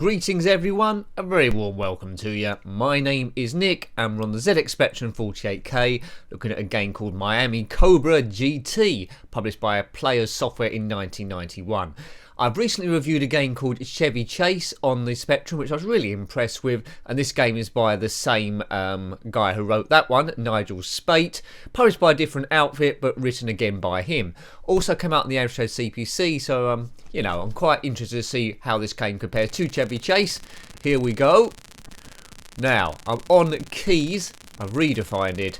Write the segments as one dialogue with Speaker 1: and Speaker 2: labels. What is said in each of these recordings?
Speaker 1: Greetings everyone, a very warm welcome to you. My name is Nick and we're on the ZX Spectrum 48K looking at a game called Miami COBRA GT, published by Players Software in 1991. I've recently reviewed a game called Chevy Chase on the Spectrum, which I was really impressed with, and this game is by the same guy who wrote that one, Nigel Spate, published by a different outfit but written again by him. Also came out on the Amstrad CPC, so you know, I'm quite interested to see how this game compares to Chevy Chase. Here we go. Now, I'm on keys, I've redefined it.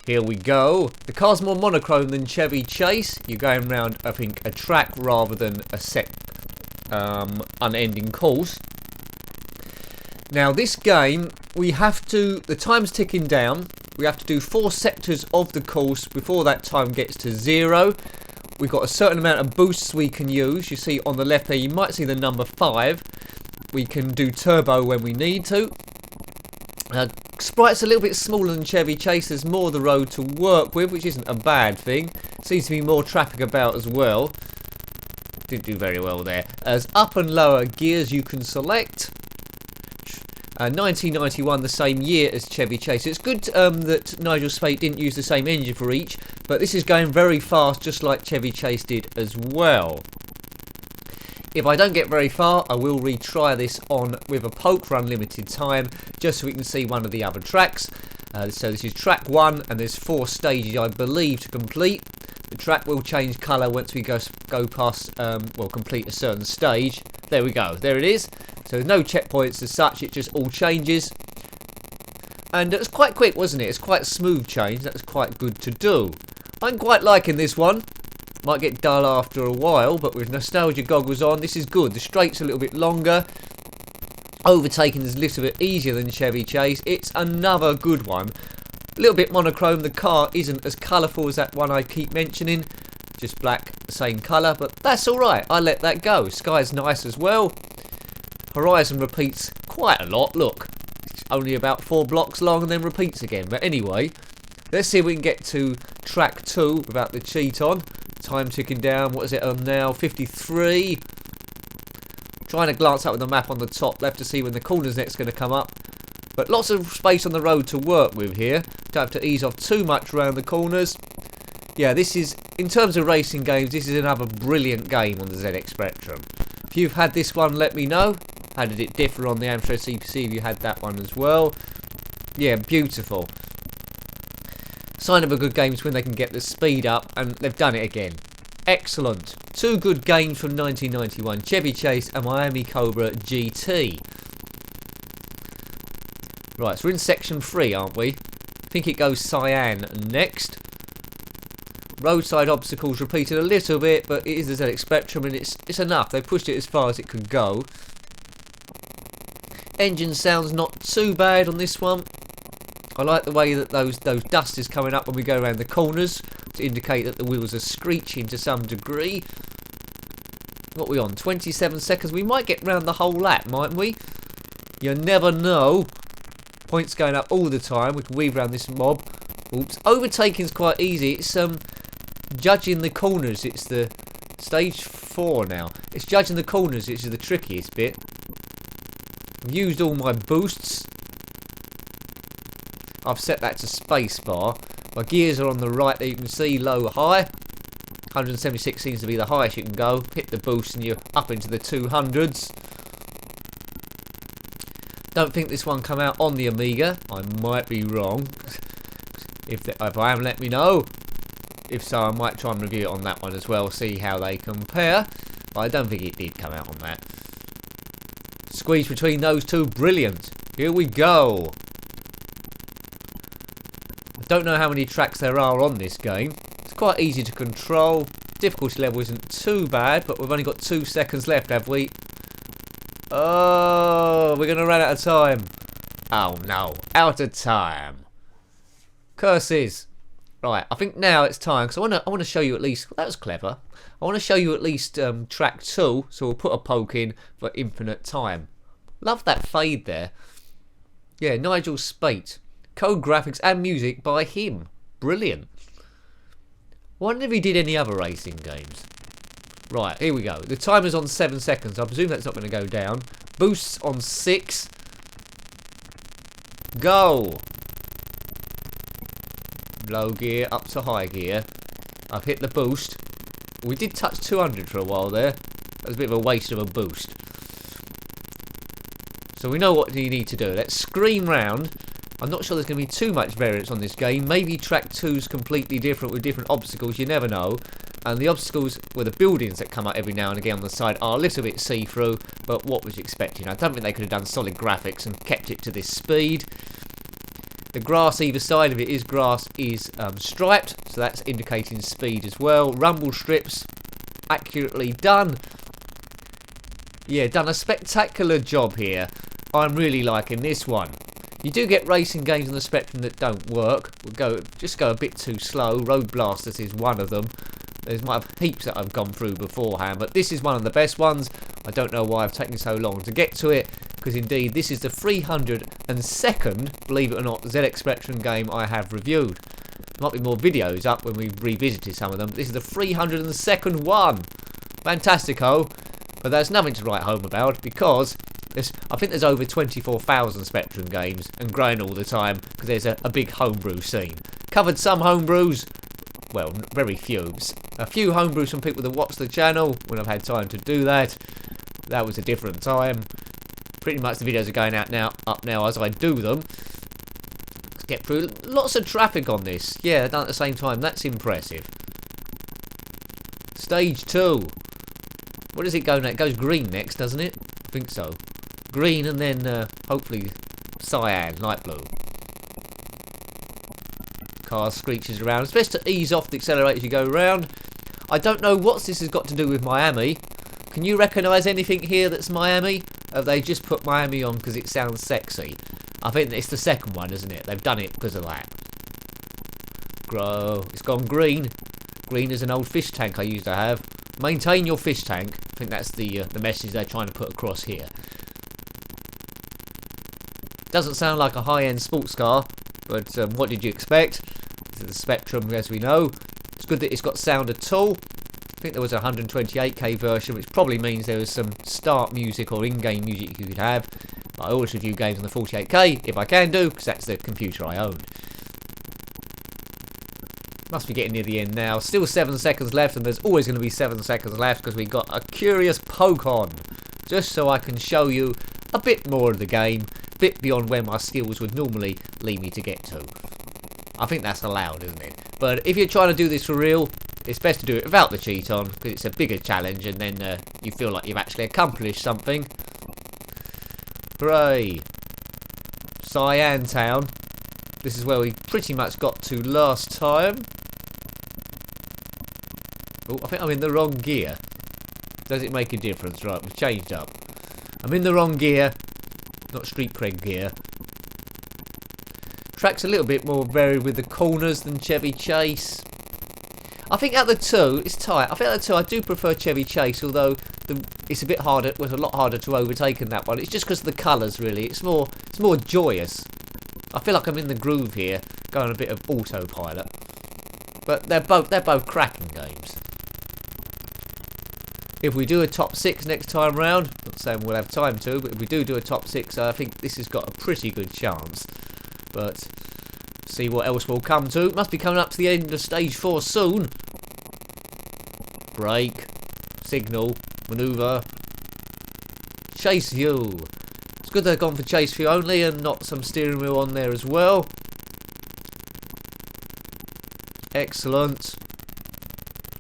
Speaker 1: Here we go. The car's more monochrome than Chevy Chase. You're going around, I think, a track rather than a set unending course. Now this game, the time's ticking down. We have to do 4 sectors of the course before that time gets to 0. We've got a certain amount of boosts we can use. You see on the left there, you might see the number 5. We can do turbo when we need to. Sprite's a little bit smaller than Chevy Chase. There's more of the road to work with, which isn't a bad thing. Seems to be more traffic about as well. Didn't do very well there. As up and lower gears you can select. 1991, the same year as Chevy Chase. It's good that Nigel Spate didn't use the same engine for each, but this is going very fast just like Chevy Chase did as well. If I don't get very far, I will retry this on with a poke for unlimited time, just so we can see one of the other tracks. So this is track 1, and there's 4 stages, I believe, to complete. The track will change colour once we go past, complete a certain stage. There we go, there it is. So there's no checkpoints as such, it just all changes. And it was quite quick, wasn't it? It's quite a smooth change, that was quite good to do. I'm quite liking this one. Might get dull after a while, but with nostalgia goggles on, this is good. The straight's a little bit longer. Overtaking is a little bit easier than Chevy Chase. It's another good one. A little bit monochrome. The car isn't as colourful as that one I keep mentioning. Just black, same colour, but that's alright. I let that go. Sky's nice as well. Horizon repeats quite a lot. Look, it's only about 4 blocks long and then repeats again. But anyway, let's see if we can get to track 2 without the cheat on. Time ticking down. What is it on now? 53. Trying to glance up at the map on the top left to see when the corner's next going to come up. But lots of space on the road to work with here. Don't have to ease off too much around the corners. Yeah, this is, in terms of racing games, this is another brilliant game on the ZX Spectrum. If you've had this one, let me know. How did it differ on the Amstrad CPC if you had that one as well? Yeah, beautiful. Sign of a good game is when they can get the speed up, and they've done it again. Excellent. 2 good games from 1991, Chevy Chase and Miami COBRA GT. Right, so we're in section 3, aren't we? I think it goes cyan next. Roadside obstacles repeated a little bit, but it is the ZX Spectrum and it's enough. They pushed it as far as it could go. Engine sounds not too bad on this one. I like the way that those dust is coming up when we go around the corners to indicate that the wheels are screeching to some degree. What are we on? 27 seconds. We might get round the whole lap, mightn't we? You never know. Points going up all the time. We can weave around this mob. Oops. Overtaking's quite easy. It's judging the corners. It's the stage 4 now. It's judging the corners, which is the trickiest bit. I've used all my boosts. I've set that to spacebar. My gears are on the right there, you can see, low, high. 176 seems to be the highest you can go. Hit the boost and you're up into the 200s. Don't think this one come out on the Amiga. I might be wrong. If I am, let me know. If so, I might try and review it on that one as well, see how they compare. But I don't think it did come out on that. Squeeze between those two, brilliant. Here we go. I don't know how many tracks there are on this game. It's quite easy to control. Difficulty level isn't too bad, but we've only got 2 seconds left, have we? Oh, we're going to run out of time. Oh no, out of time. Curses. Right, I think now it's time, because I want to show you at least, well, that was clever. I want to show you at least track 2, so we'll put a poke in for infinite time. Love that fade there. Yeah, Nigel Spate. Code graphics and music by him. Brilliant. Wonder if he did any other racing games. Right, here we go. The timer's on 7 seconds. I presume that's not going to go down. Boosts on 6. Go. Low gear up to high gear. I've hit the boost. We did touch 200 for a while there. That was a bit of a waste of a boost. So we know what you need to do. Let's screen round. I'm not sure there's going to be too much variance on this game. Maybe track 2's completely different with different obstacles. You never know. And the obstacles were the buildings that come up every now and again on the side are a little bit see-through. But what was you expecting? I don't think they could have done solid graphics and kept it to this speed. The grass either side of it is striped, so that's indicating speed as well. Rumble strips, accurately done. Yeah, done a spectacular job here. I'm really liking this one. You do get racing games on the Spectrum that don't work. Just go a bit too slow. Road Blasters is one of them. There's might have heaps that I've gone through beforehand, but this is one of the best ones. I don't know why I've taken so long to get to it, because indeed this is the 302nd, believe it or not, ZX Spectrum game I have reviewed. There might be more videos up when we've revisited some of them, but this is the 302nd one. Fantastico. But there's nothing to write home about, because I think there's over 24,000 Spectrum games, and growing all the time, because there's a big homebrew scene. Covered some homebrews, well, very few. A few homebrews from people that watch the channel, when I've had time to do that. That was a different time. Pretty much the videos are going out up now as I do them. Let's get through. Lots of traffic on this. Yeah, done at the same time. That's impressive. Stage 2. What does it go next? It goes green next, doesn't it? I think so. Green and then hopefully cyan, light blue. Car screeches around. It's best to ease off the accelerator as you go around. I don't know what this has got to do with Miami. Can you recognise anything here that's Miami? Have they just put Miami on because it sounds sexy? I think it's the second one, isn't it? They've done it because of that. Grow. It's gone green. Green is an old fish tank I used to have. Maintain your fish tank. I think that's the message they're trying to put across here. Doesn't sound like a high-end sports car, but what did you expect? This is the Spectrum, as we know. It's good that it's got sound at all. I think there was a 128k version, which probably means there was some start music or in-game music you could have. I always review games on the 48k, if I can do, because that's the computer I own. Must be getting near the end now. Still 7 seconds left, and there's always going to be 7 seconds left, because we got a curious poke on. Just so I can show you a bit more of the game, a bit beyond where my skills would normally lead me to get to. I think that's allowed, isn't it? But if you're trying to do this for real, it's best to do it without the cheat on, because it's a bigger challenge, and then you feel like you've actually accomplished something. Hooray! Cyan Town. This is where we pretty much got to last time. Oh, I think I'm in the wrong gear. Does it make a difference? Right, we've changed up. I'm in the wrong gear, not street cred gear. Track's a little bit more varied with the corners than Chevy Chase. I think out of the two, it's tight. I think out of the two, I do prefer Chevy Chase, although it's a bit harder. It was a lot harder to overtake in that one. It's just because of the colours, really. It's more joyous. I feel like I'm in the groove here, going a bit of autopilot. But they're both cracking games. If we do a top 6 next time round, not saying we'll have time to, but if we do a top 6, I think this has got a pretty good chance. But see what else we'll come to. Must be coming up to the end of stage 4 soon. Brake, signal, manoeuvre, chase view. It's good they've gone for chase view only and not some steering wheel on there as well. Excellent.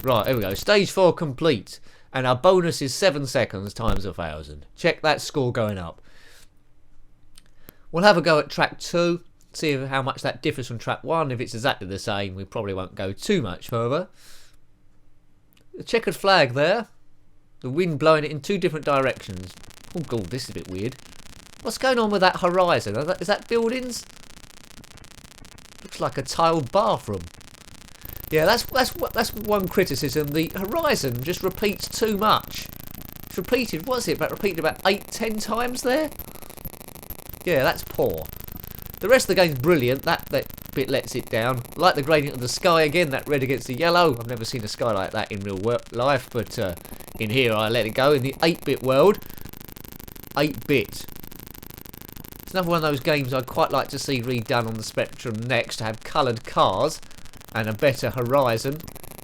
Speaker 1: Right, here we go. Stage 4 complete. And our bonus is 7 seconds times 1,000. Check that score going up. We'll have a go at track 2. See how much that differs from track 1. If it's exactly the same, we probably won't go too much further. The checkered flag there. The wind blowing it in 2 different directions. Oh god, this is a bit weird. What's going on with that horizon? Is that buildings? Looks like a tiled bathroom. Yeah, that's one criticism. The horizon just repeats too much. It's repeated, what's it? Repeated about 8-10 times there? Yeah, that's poor. The rest of the game's brilliant. That bit lets it down. Like the gradient of the sky again, that red against the yellow. I've never seen a sky like that in real life, but in here I let it go. In the 8-bit world, 8-bit. It's another one of those games I'd quite like to see redone on the Spectrum next, to have coloured cars and a better horizon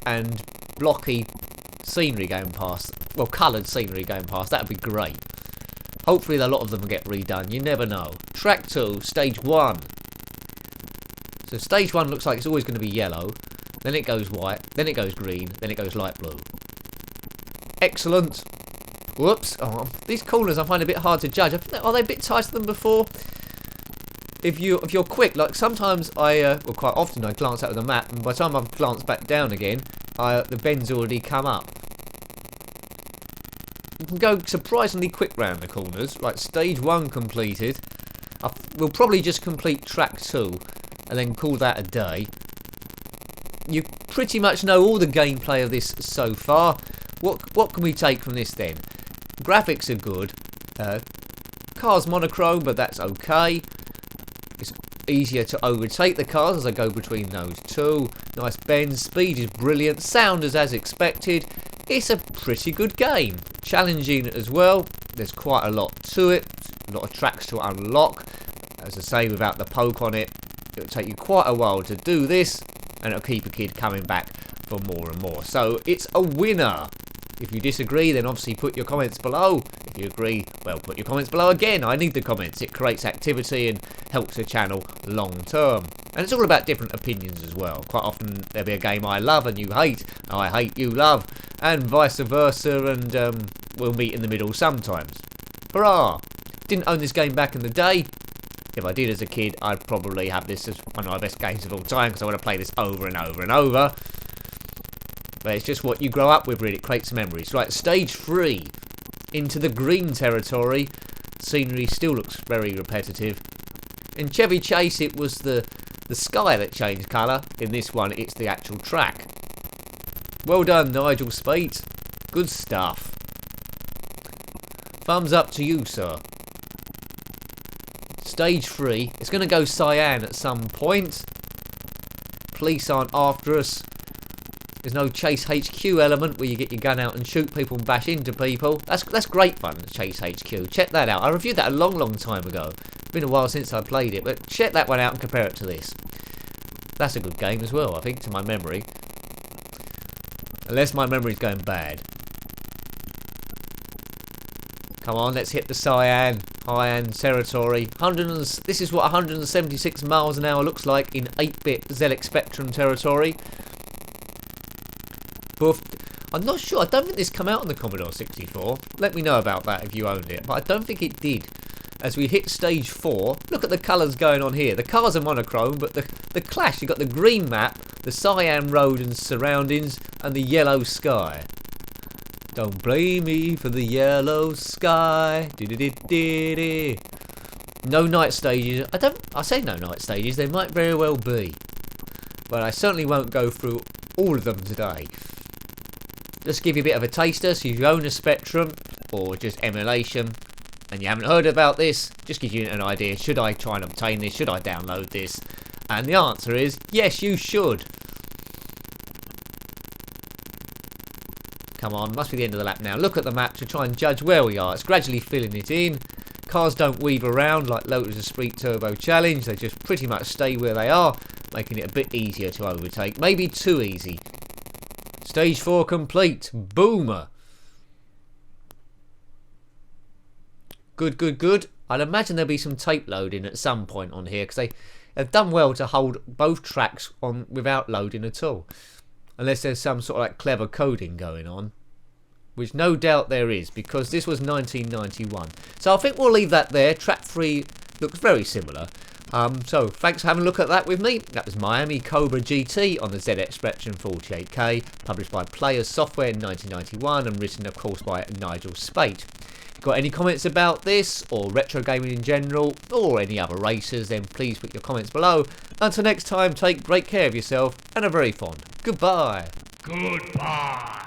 Speaker 1: and blocky scenery going past. Well, coloured scenery going past. That would be great. Hopefully a lot of them will get redone. You never know. Track 2, Stage 1. So Stage 1 looks like it's always going to be yellow. Then it goes white. Then it goes green. Then it goes light blue. Excellent. Whoops. Oh, these corners I find a bit hard to judge. Are they a bit tighter than before? If you're quick, like sometimes well, quite often I glance out of the map, and by the time I've glanced back down again, the bend's already come up. You can go surprisingly quick round the corners. Right, Stage 1 completed. We'll probably just complete Track 2 and then call that a day. You pretty much know all the gameplay of this so far. What can we take from this then? Graphics are good. Cars monochrome, but that's okay. It's easier to overtake the cars as I go between those two. Nice bends. Speed is brilliant. Sound is as expected. It's a pretty good game. Challenging as well. There's quite a lot to it. A lot of tracks to unlock. As I say, without the poke on it, it'll take you quite a while to do this, and it'll keep a kid coming back for more and more. So it's a winner. If you disagree, then obviously put your comments below. If you agree, well, put your comments below again. I need the comments. It creates activity and helps the channel long term. And it's all about different opinions as well. Quite often there'll be a game I love and you hate, I hate you love, and vice versa, and we'll meet in the middle sometimes. Hurrah! Didn't own this game back in the day. If I did as a kid, I'd probably have this as one of my best games of all time, because I want to play this over and over and over. But it's just what you grow up with, really. It creates memories. Right, Stage 3. Into the green territory. Scenery still looks very repetitive. In Chevy Chase, it was the sky that changed colour. In this one, it's the actual track. Well done, Nigel Spate. Good stuff. Thumbs up to you, sir. Stage 3. It's going to go cyan at some point. Police aren't after us. There's no Chase HQ element where you get your gun out and shoot people and bash into people. That's great fun, Chase HQ. Check that out. I reviewed that a long time ago. It's been a while since I played it, but check that one out and compare it to this. That's a good game as well, I think, to my memory. Unless my memory's going bad. Come on, let's hit the cyan territory. This is what 176 miles an hour looks like in 8-bit ZX Spectrum territory. But I'm not sure. I don't think this came out on the Commodore 64. Let me know about that if you owned it. But I don't think it did. As we hit Stage 4, look at the colours going on here. The cars are monochrome, but the clash, you've got the green map, the cyan road and surroundings, and the yellow sky. Don't blame me for the yellow sky. No night stages. I say no night stages. There might very well be. But I certainly won't go through all of them today. Just give you a bit of a taster, so if you own a Spectrum or just emulation and you haven't heard about this, just gives you an idea. Should I try and obtain this? Should I download this? And the answer is yes, you should. Come on, must be the end of the lap now. Look at the map to try and judge where we are. It's gradually filling it in. Cars don't weave around like Lotus Esprit Turbo Challenge. They just pretty much stay where they are, making it a bit easier to overtake. Maybe too easy. Stage 4 complete. Boomer. Good. I'd imagine there'll be some tape loading at some point on here, because they've done well to hold both tracks on without loading at all. Unless there's some sort of like clever coding going on. Which no doubt there is, because this was 1991. So I think we'll leave that there. Track 3 looks very similar. So thanks for having a look at that with me. That was Miami COBRA GT on the ZX Spectrum 48K, published by Players Software in 1991 and written of course by Nigel Spate. Got any comments about this, or retro gaming in general, or any other racers, then please put your comments below. Until next time, take great care of yourself and are very fond. Goodbye.
Speaker 2: Goodbye.